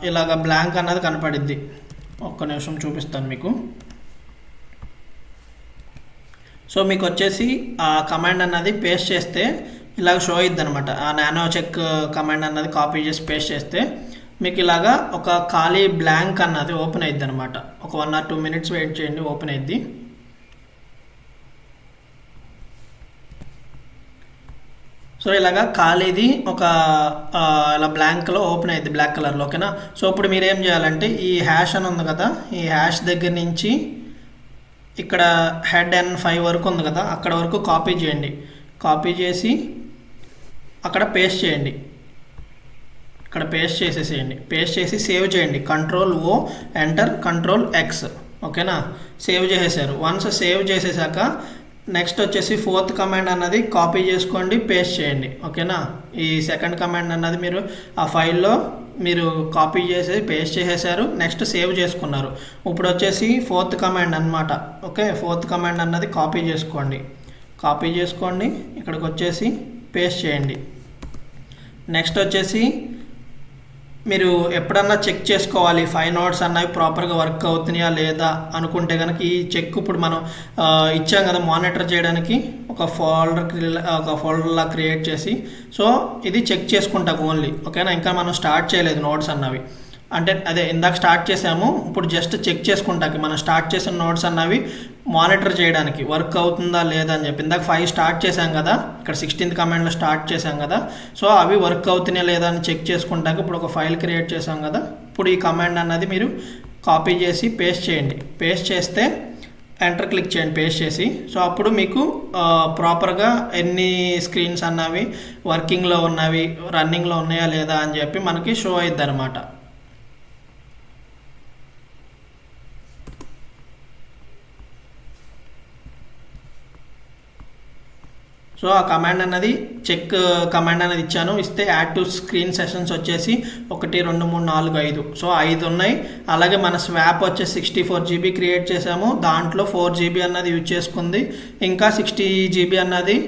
ఇలాగ బ్లాంక్ అన్నది కనపడిద్ది. ఒక్క నిమిషం చూపిస్తాను మీకు. సో మీకు వచ్చేసి ఆ కమాండ్ అన్నది పేస్ట్ చేస్తే ఇలాగ షో అయ్యిద్ది అనమాట. ఆ నానో చెక్ కమాండ్ అన్నది కాపీ చేసి పేస్ట్ చేస్తే మీకు ఇలాగా ఒక ఖాళీ బ్లాంక్ అన్నది ఓపెన్ అయ్యిద్ది అనమాట. ఒక 1 or 2 minutes వెయిట్ చేయండి, ఓపెన్ అయ్యిద్ది. సో ఇలాగా ఖాళీది ఒక ఇలా బ్లాంక్లో ఓపెన్ అయ్యిద్ది, బ్లాక్ కలర్లో. ఓకేనా. సో ఇప్పుడు మీరు ఏం చేయాలంటే ఈ హ్యాష్ అని ఉంది కదా, ఈ హ్యాష్ దగ్గర నుంచి ఇక్కడ హెడ్ N5 వరకు ఉంది కదా, అక్కడ వరకు కాపీ చేయండి. కాపీ చేసి అక్కడ పేస్ట్ చేయండి. ఇక్కడ పేస్ట్ చేసేసేయండి. పేస్ట్ చేసి సేవ్ చేయండి. Ctrl+O, enter, Ctrl+X. ఓకేనా. సేవ్ చేసేసారు. వన్స్ సేవ్ చేసేసాక నెక్స్ట్ వచ్చేసి 4th కమాండ్ అన్నది కాపీ చేసుకోండి, పేస్ట్ చేయండి. ఓకేనా. ఈ 2nd కమాండ్ అన్నది మీరు ఆ ఫైల్లో మీరు కాపీ చేసి పేస్ట్ చేసేసారు. నెక్స్ట్ సేవ్ చేసుకున్నారు. ఇప్పుడు వచ్చేసి 4th కమాండ్ అన్నమాట. ఓకే. 4th కమాండ్ అన్నది కాపీ చేసుకోండి. కాపీ చేసుకోండి, ఇక్కడికి వచ్చేసి పేస్ట్ చేయండి. నెక్స్ట్ వచ్చేసి మీరు ఎప్పుడన్నా చెక్ చేసుకోవాలి 5 nodes అన్నవి ప్రాపర్గా వర్క్ అవుతున్నాయా లేదా అనుకుంటే కనుక ఈ చెక్ ఇప్పుడు మనం ఇచ్చాం కదా మానిటర్ చేయడానికి ఒక ఫోల్డర్లా క్రియేట్ చేసి, సో ఇది చెక్ చేసుకుంటాం ఓన్లీ. ఓకేనా. ఇంకా మనం స్టార్ట్ చేయలేదు నోట్స్ అన్నవి. అంటే అదే ఇందాక స్టార్ట్ చేసాము, ఇప్పుడు జస్ట్ చెక్ చేసుకుంటాకి మనం స్టార్ట్ చేసిన నోట్స్ అన్నవి మానిటర్ చేయడానికి వర్క్ అవుతుందా లేదా అని చెప్పి. ఇందాక 5 స్టార్ట్ చేసాం కదా, ఇక్కడ 16th కమాండ్లో స్టార్ట్ చేసాం కదా, సో అవి వర్క్ అవుతున్నాయా లేదా అని చెక్ చేసుకుంటాక ఇప్పుడు ఒక ఫైల్ క్రియేట్ చేసాం కదా, ఇప్పుడు ఈ కమాండ్ అన్నది మీరు కాపీ చేసి పేస్ట్ చేయండి. పేస్ట్ చేస్తే ఎంటర్ క్లిక్ చేయండి పేస్ట్ చేసి. సో అప్పుడు మీకు ప్రాపర్గా ఎన్ని స్క్రీన్స్ అన్నవి వర్కింగ్లో ఉన్నవి రన్నింగ్లో ఉన్నాయా లేదా అని చెప్పి మనకి షో అయ్యిద్ది అనమాట. సో ఆ కమాండ్ అన్నది చెక్ కమాండ్ అనేది ఇచ్చాను. ఇస్తే యాడ్ టు స్క్రీన్ సెషన్స్ వచ్చేసి 1 2 3 4 5. సో 5 ఉన్నాయి. అలాగే మన స్వాప్ వచ్చేసి 64 GB క్రియేట్ చేసాము. దాంట్లో 4 GB అన్నది యూజ్ చేసుకుంది. ఇంకా 60 GB అన్నది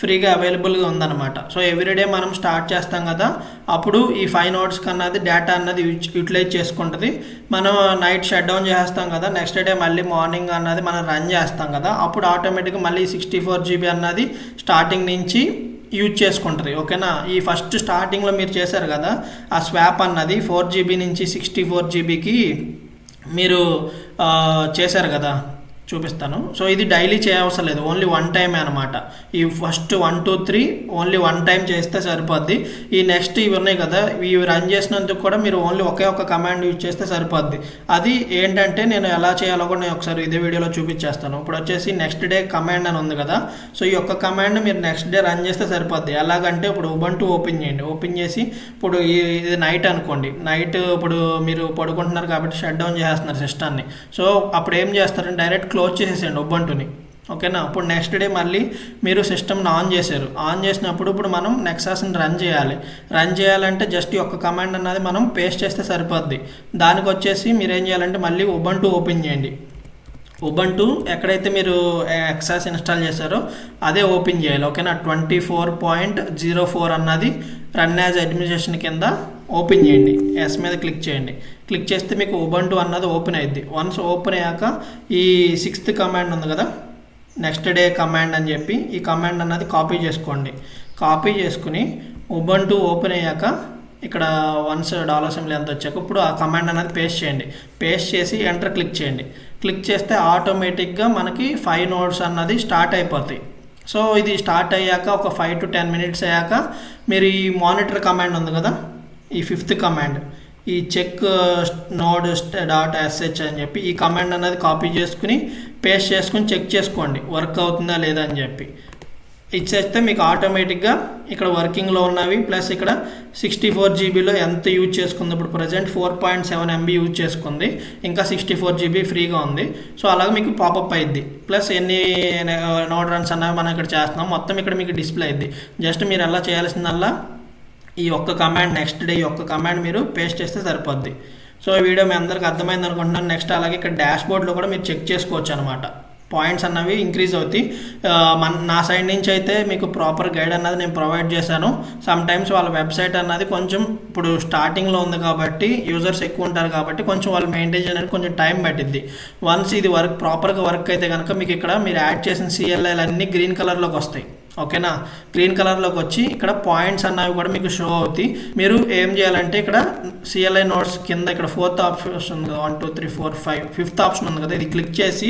ఫ్రీగా అవైలబుల్గా ఉందన్నమాట. సో ఎవ్రీడే మనం స్టార్ట్ చేస్తాం కదా, అప్పుడు ఈ 5 nodes కన్నది డేటా అన్నది యూటిలైజ్ చేసుకుంటుంది. మనం నైట్ షట్ డౌన్ చేస్తాం కదా, నెక్స్ట్ డే మళ్ళీ మార్నింగ్ అన్నది మనం రన్ చేస్తాం కదా, అప్పుడు ఆటోమేటిక్గా మళ్ళీ 64 GB అన్నది స్టార్టింగ్ నుంచి యూజ్ చేసుకుంటుంది. ఓకేనా. ఈ ఫస్ట్ స్టార్టింగ్లో మీరు చేశారు కదా ఆ స్వాప్ అన్నది 4 GB నుంచి 64 GBకి మీరు చేశారు కదా, చూపిస్తాను. సో ఇది డైలీ చేయవసరం లేదు, ఓన్లీ 1 time అనమాట. ఈ ఫస్ట్ 1 2 3 ఓన్లీ 1 time చేస్తే సరిపోద్ది. ఈ నెక్స్ట్ ఇవి ఉన్నాయి కదా, ఇవి రన్ చేసినందుకు కూడా మీరు ఓన్లీ ఒకే ఒక కమాండ్ యూజ్ చేస్తే సరిపోద్ది. అది ఏంటంటే నేను ఎలా చేయాలో కూడా నేను ఒకసారి ఇదే వీడియోలో చూపించేస్తాను. ఇప్పుడు వచ్చేసి నెక్స్ట్ డే కమాండ్ అని ఉంది కదా, సో ఈ ఒక్క కమాండ్ మీరు నెక్స్ట్ డే రన్ చేస్తే సరిపోద్ది. ఎలాగంటే ఇప్పుడు ఉబంటు ఓపెన్ చేయండి. ఓపెన్ చేసి ఇప్పుడు ఇది నైట్ అనుకోండి, నైట్ ఇప్పుడు మీరు పడుకుంటున్నారు కాబట్టి షట్ డౌన్ చేస్తున్నారు సిస్టమ్ని. సో అప్పుడు ఏం చేస్తారంటే డైరెక్ట్ క్లోజ్ చేసేసేయండి ఉబంటుని. ఓకేనా. ఇప్పుడు నెక్స్ట్ డే మళ్ళీ మీరు సిస్టమ్ని ఆన్ చేశారు. ఆన్ చేసినప్పుడు ఇప్పుడు మనం నెక్సాస్ని రన్ చేయాలి. రన్ చేయాలంటే జస్ట్ ఈ ఒక్క కమాండ్ అన్నది మనం పేస్ట్ చేస్తే సరిపోద్ది. దానికి వచ్చేసి మీరు ఏం చేయాలంటే మళ్ళీ ఉబంటు ఓపెన్ చేయండి. ఉబంటు ఎక్కడైతే మీరు ఎక్సాస్ ఇన్స్టాల్ చేశారో అదే ఓపెన్ చేయాలి. ఓకేనా. 24.04 అన్నది రన్ యాజ్ అడ్మినిస్ట్రేషన్ కింద ఓపెన్ చేయండి. ఎస్ మీద క్లిక్ చేయండి. క్లిక్ చేస్తే మీకు ఉబంటు అన్నది ఓపెన్ అయ్యిద్ది. వన్స్ ఓపెన్ అయ్యాక ఈ 6th కమాండ్ ఉంది కదా, నెక్స్ట్ డే కమాండ్ అని చెప్పి ఈ కమాండ్ అన్నది కాపీ చేసుకోండి. కాపీ చేసుకుని ఉబంటు ఓపెన్ అయ్యాక ఇక్కడ వన్స్ $సింబల్ ఎంత వచ్చాక ఇప్పుడు ఆ కమాండ్ అనేది పేస్ట్ చేయండి. పేస్ట్ చేసి ఎంటర్ క్లిక్ చేయండి. క్లిక్ చేస్తే ఆటోమేటిక్గా మనకి 5 nodes అన్నది స్టార్ట్ అయిపోతాయి. సో ఇది స్టార్ట్ అయ్యాక ఒక 5 to 10 minutes అయ్యాక మీరు ఈ మానిటర్ కమాండ్ ఉంది కదా, ఈ 5th కమాండ్, ఈ చెక్ నోడ్ .sh అని చెప్పి ఈ కమాండ్ అన్నది కాపీ చేసుకుని పేస్ట్ చేసుకుని చెక్ చేసుకోండి వర్క్ అవుతుందా లేదా అని చెప్పి. ఇచ్చేస్తే మీకు ఆటోమేటిక్గా ఇక్కడ వర్కింగ్లో ఉన్నవి ప్లస్ ఇక్కడ 64 GBలో ఎంత యూజ్ చేసుకుంది. ఇప్పుడు ప్రజెంట్ 4.7 MB యూజ్ చేసుకుంది, ఇంకా 64 GB ఫ్రీగా ఉంది. సో అలాగే మీకు పాపప్ అయ్యిద్ది. ప్లస్ ఎన్ని నోడ్ రన్స్ అన్నవి మనం ఇక్కడ చేస్తున్నాం మొత్తం ఇక్కడ మీకు డిస్ప్లే అయ్యిద్ది. జస్ట్ మీరు ఎలా చేయాల్సిందల్లా ఈ ఒక్క కమాండ్ నెక్స్ట్ డే ఈ ఒక్క కమాండ్ మీరు పేస్ట్ చేస్తే సరిపోద్ది. సో ఈ వీడియో మీ అందరికి అర్థమైంది అనుకుంటున్నాను. నెక్స్ట్ అలాగే ఇక్కడ డాష్ బోర్డ్లో కూడా మీరు చెక్ చేసుకోవచ్చు అనమాట. పాయింట్స్ అన్నవి ఇంక్రీజ్ అవుతాయి. నా సైడ్ నుంచి అయితే మీకు ప్రాపర్ గైడ్ అన్నది నేను ప్రొవైడ్ చేశాను. సమ్ టైమ్స్ వాళ్ళ వెబ్సైట్ అన్నది కొంచెం ఇప్పుడు స్టార్టింగ్లో ఉంది కాబట్టి యూజర్స్ ఎక్కువ ఉంటారు కాబట్టి కొంచెం వాళ్ళు మెయింటైన్ చేయడానికి కొంచెం టైం పట్టిద్ది. వన్స్ ఇది ప్రాపర్గా వర్క్ అయితే కనుక మీకు ఇక్కడ మీరు యాడ్ చేసిన CLIలు అన్నీ గ్రీన్ కలర్లోకి వస్తాయి. ఓకేనా, గ్రీన్ కలర్లోకి వచ్చి ఇక్కడ పాయింట్స్ అన్నవి కూడా మీకు షో అవుతాయి. మీరు ఏం చేయాలంటే ఇక్కడ CLI నోట్స్ కింద ఇక్కడ 4th ఆప్షన్ ఉంది కదా, 1 2 3 4 5 5th ఆప్షన్ ఉంది కదా, ఇది క్లిక్ చేసి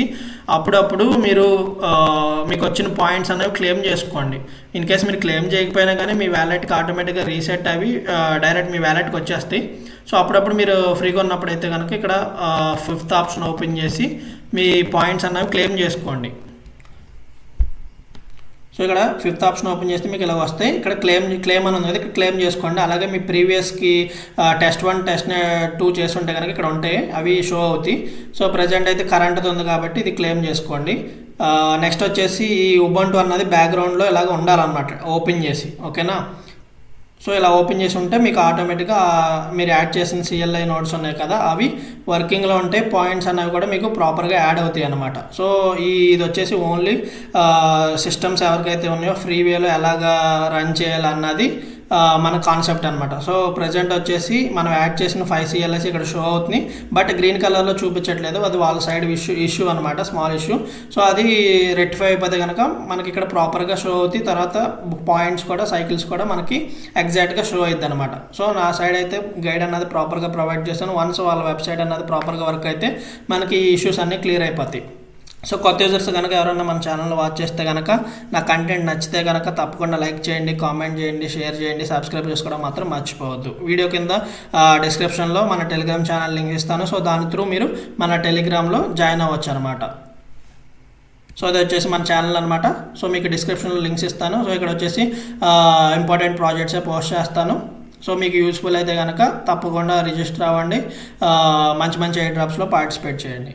అప్పుడప్పుడు మీరు మీకు వచ్చిన పాయింట్స్ అనేవి క్లెయిమ్ చేసుకోండి. ఇన్ కేస్ మీరు క్లెయిమ్ చేయకపోయినా కానీ మీ వ్యాలెట్కి ఆటోమేటిక్గా రీసెట్ అవి డైరెక్ట్ మీ వ్యాలెట్కి వచ్చేస్తాయి. సో అప్పుడప్పుడు మీరు ఫ్రీగా ఉన్నప్పుడు అయితే కనుక ఇక్కడ 5th ఆప్షన్ ఓపెన్ చేసి మీ పాయింట్స్ అనేవి క్లెయిమ్ చేసుకోండి. సో ఇక్కడ 5th ఆప్షన్ ఓపెన్ చేస్తే మీకు ఇలా వస్తాయి. ఇక్కడ క్లెయిమ్ అని ఉంది కదా, ఇక్కడ క్లెయిమ్ చేసుకోండి. అలాగే మీ ప్రీవియస్కి టెస్ట్ 1 టెస్ట్ 2 చేసి ఉంటే కనుక ఇక్కడ ఉంటాయి, అవి షో అవుతాయి. సో ప్రజెంట్ అయితే కరెంట్ది ఉంది కాబట్టి ఇది క్లెయిమ్ చేసుకోండి. నెక్స్ట్ వచ్చేసి ఈ ఉబంటు అన్నది బ్యాక్గ్రౌండ్లో ఇలాగ ఉండాలన్నమాట ఓపెన్ చేసి. ఓకేనా, సో ఇలా ఓపెన్ చేసి ఉంటే మీకు ఆటోమేటిక్గా మీరు యాడ్ చేసిన CLI నోట్స్ ఉన్నాయి కదా, అవి వర్కింగ్లో ఉంటే పాయింట్స్ అనేవి కూడా మీకు ప్రాపర్గా యాడ్ అవుతాయి అన్నమాట. సో ఇది వచ్చేసి ఓన్లీ సిస్టమ్స్ ఎవరికైతే ఉన్నాయో ఫ్రీ వేలో ఎలాగా రన్ చేయాలన్నది మన కాన్సెప్ట్ అనమాట. సో ప్రజెంట్ వచ్చేసి మనం యాడ్ చేసిన 5 CLIs ఇక్కడ షో అవుతుంది, బట్ గ్రీన్ కలర్లో చూపించట్లేదు. అది వాళ్ళ సైడ్ ఇష్యూ అనమాట, స్మాల్ ఇష్యూ. సో అది రెక్టిఫై అయిపోతే కనుక మనకి ఇక్కడ ప్రాపర్గా షో అవుతాయి. తర్వాత పాయింట్స్ కూడా సైకిల్స్ కూడా మనకి ఎగ్జాక్ట్గా షో అవుతుంది అనమాట. సో నా సైడ్ అయితే గైడ్ అన్నది ప్రాపర్గా ప్రొవైడ్ చేస్తాను. వన్స్ వాళ్ళ వెబ్సైట్ అన్నది ప్రాపర్గా వర్క్ అయితే మనకి ఈ ఇష్యూస్ అన్నీ క్లియర్ అయిపోతాయి. సో కొత్త యూజర్స్ కనుక ఎవరైనా మన ఛానల్ వాచ్ చేస్తే కనుక నా కంటెంట్ నచ్చితే కనుక తప్పకుండా లైక్ చేయండి, కామెంట్ చేయండి, షేర్ చేయండి, సబ్స్క్రైబ్ చేసుకోవడం మాత్రం మర్చిపోవద్దు. వీడియో కింద డిస్క్రిప్షన్లో మన టెలిగ్రామ్ ఛానల్ లింక్ ఇస్తాను. సో దాని త్రూ మీరు మన టెలిగ్రామ్లో జాయిన్ అవ్వచ్చు అనమాట. సో అది వచ్చేసి మన ఛానల్ అనమాట. సో మీకు డిస్క్రిప్షన్లో లింక్స్ ఇస్తాను. సో ఇక్కడ వచ్చేసి ఇంపార్టెంట్ ప్రాజెక్ట్సే పోస్ట్ చేస్తాను. సో మీకు యూస్ఫుల్ అయితే కనుక తప్పకుండా రిజిస్టర్ అవ్వండి, మంచి మంచి ఎయిర్ డ్రాప్స్లో పార్టిసిపేట్ చేయండి.